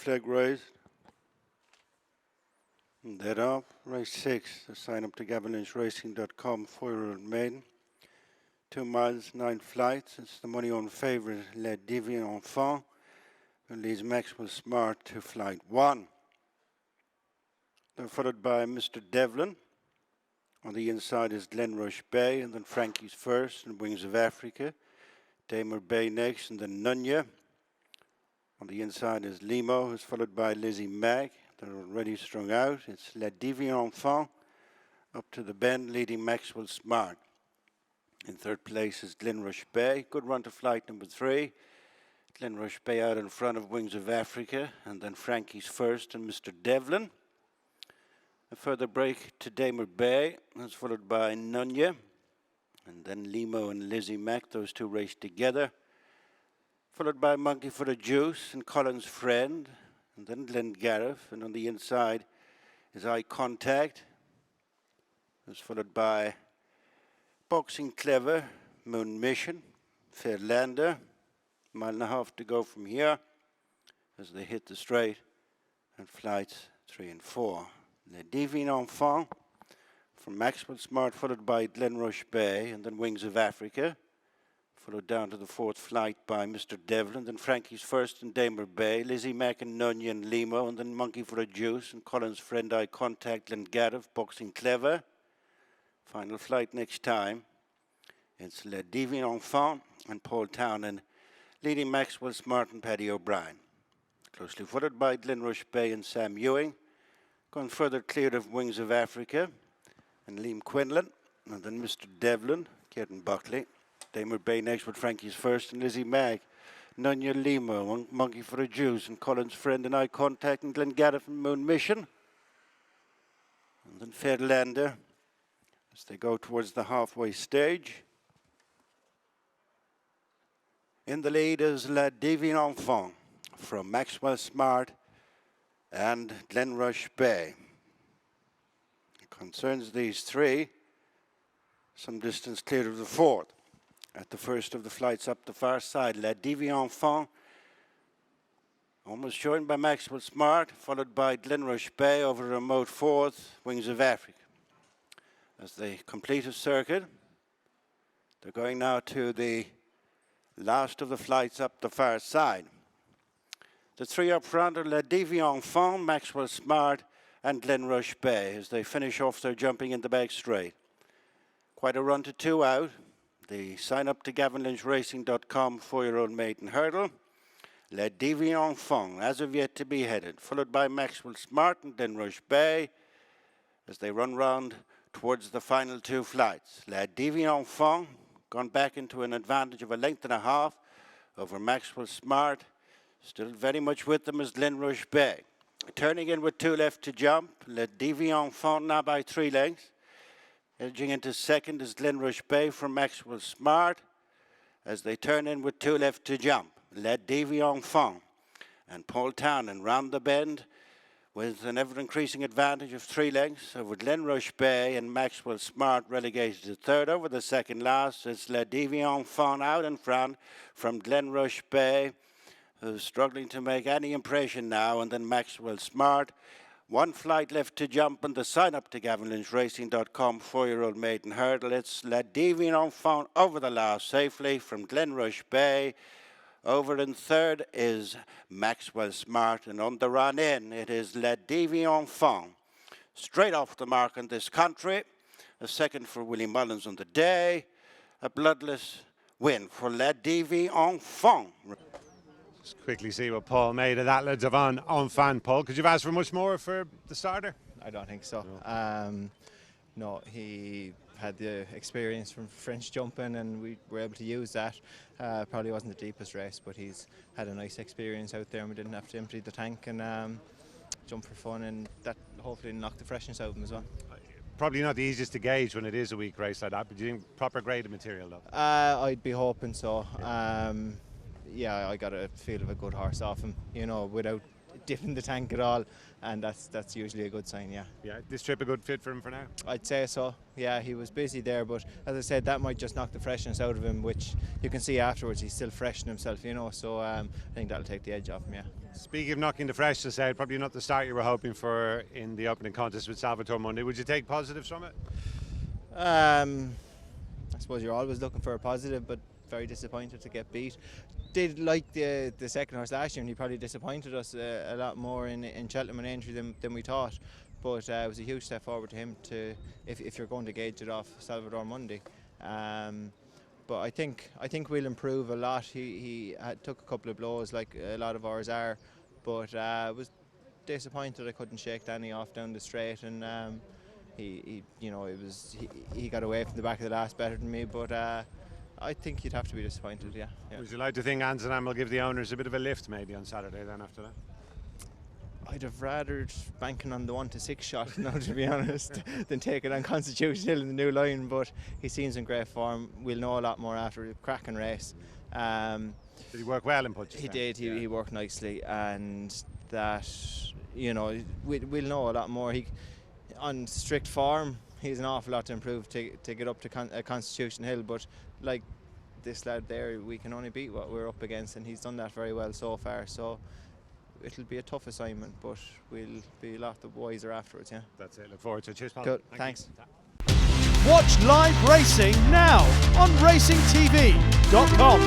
flag raised. And that off. Race 6. To sign up to gelding.com, 4-year-old maiden. 2 miles, 9 flights. It's the money on favourite, Divin Enfant, who leads Maxwell Smart to flight 1. Then followed by Mr. Devlin. On the inside is Glenrush Bay, and then Frankie's First, and Wings of Africa. Damer Bay next, and then Nunya. On the inside is Limo, who's followed by Lizzie Mag. They're already strung out. It's Divin Enfant up to the bend, leading Maxwell Smart. In third place is Glenrush Bay. Good run to flight number 3. Glenrush Bay out in front of Wings of Africa, and then Frankie's First and Mr. Devlin. A further break to Damer Bay, that's followed by Nunya, and then Limo and Lizzie Mac, those two race together. Followed by Monkey for the Juice and Colin's Friend, and then Glengarriff, and on the inside is Eye Contact. That's followed by Boxing Clever, Moon Mission, Fairlander. 1.5 miles to go from here as they hit the straight, and flights 3 and 4. Divin Enfant from Maxwell Smart, followed by Glenrush Bay, and then Wings of Africa. Followed down to the 4th flight by Mr. Devlin, then Frankie's First and Damer Bay, Lizzie Mac and Nunya and Limo, and then Monkey for a Juice and Colin's Friend, Eye Contact, Glengarriff, Boxing Clever. Final flight next time. It's Divin Enfant and Paul Townend, leading Maxwell Smart and Paddy O'Brien. Closely followed by Glenrush Bay and Sam Ewing. Gone further cleared of Wings of Africa and Liam Quinlan, and then Mr. Devlin, Kieran Buckley. Damer Bay next with Frankie's First and Lizzie Mag. Nunya Limo, Monkey for a Juice, and Colin's Friend and Eye Contact, and Glengarriff and Moon Mission. And then Fairlander as they go towards the halfway stage. In the lead is Divin Enfant from Maxwell Smart and Glenrush Bay. It concerns these 3, some distance clear of the 4th. At the first of the flights up the far side, Divin Enfant, almost joined by Maxwell Smart, followed by Glenrush Bay over a remote 4th, Wings of Africa. As they complete a circuit, they're going now to the last of the flights up the far side. The 3 up front are Divin Enfant, Maxwell Smart, and Glenrush Bay as they finish off their jumping in the back straight. Quite a run to 2 out. The sign up to gelding.com 4-year-old maiden hurdle. Divin Enfant, as of yet to be headed, followed by Maxwell Smart and Glenrush Bay as they run round towards the final 2 flights. Divin Enfant gone back into an advantage of 1.5 lengths over Maxwell Smart. Still very much with them is Glenrush Bay. Turning in with 2 left to jump. Divin Enfant now by 3 lengths. Edging into second is Glenrush Bay from Maxwell Smart as they turn in with 2 left to jump. Divin Enfant and Paul Townend round the bend with an ever-increasing advantage of 3 lengths over Glenrush Bay, and Maxwell Smart relegated to 3rd over the second last. It's Divin Enfant out in front from Glenrush Bay, who's struggling to make any impression now, and then Maxwell Smart. 1 flight left to jump, and the sign up to gelding.com 4-year-old maiden hurdle. It's Divin Enfant over the last safely from Glenrush Bay. Over in 3rd is Maxwell Smart, and on the run in it is Divin Enfant. Straight off the mark in this country. A 2nd for Willie Mullins on the day. A bloodless win for Divin Enfant. Just quickly see what Paul made of that, Divin Enfant. Paul, could you have asked for much more for the starter? I don't think so. No. No, he had the experience from French jumping, and we were able to use that. Probably wasn't the deepest race, but he's had a nice experience out there, and we didn't have to empty the tank and jump for fun, and that hopefully knocked the freshness out of him as well. Probably not the easiest to gauge when it is a weak race like that, but do you think proper graded material though? I'd be hoping so. Yeah, I got a feel of a good horse off him, you know, without dipping the tank at all, and that's usually a good sign. Yeah, this trip a good fit for him for now? I'd say so. Yeah, he was busy there, but as I said, that might just knock the freshness out of him, which you can see afterwards he's still fresh in himself, you know, so I think that'll take the edge off him. Yeah. Speaking of knocking the freshness out, probably not the start you were hoping for in the opening contest with Salvatore Monday. Would you take positives from it? I suppose you're always looking for a positive, but very disappointed to get beat. Did like the second horse last year, and he probably disappointed us a lot more in Cheltenham and Aintree than we thought. But it was a huge step forward to him if you're going to gauge it off Salvatore Monday. But I think we'll improve a lot. He took a couple of blows like a lot of ours are, but was disappointed I couldn't shake Danny off down the straight, and he got away from the back of the last better than me, but I think you'd have to be disappointed, yeah. Would you like to think Anzenam will give the owners a bit of a lift maybe on Saturday then after that? I'd have rather banking on the 1 to 6 shot now, to be honest, than taking on Constitution Hill in the new line, but he seems in great form. We'll know a lot more after a cracking race. Did he work well in Punches? He did, he worked nicely, and that, we'll know a lot more. On strict form, he's an awful lot to improve to get up to Constitution Hill, but like this lad there, we can only beat what we're up against, and he's done that very well so far. So it'll be a tough assignment, but we'll be a lot wiser afterwards, yeah. That's it, look forward to it. Cheers, Paul. Good, thanks. Watch live racing now on racingtv.com.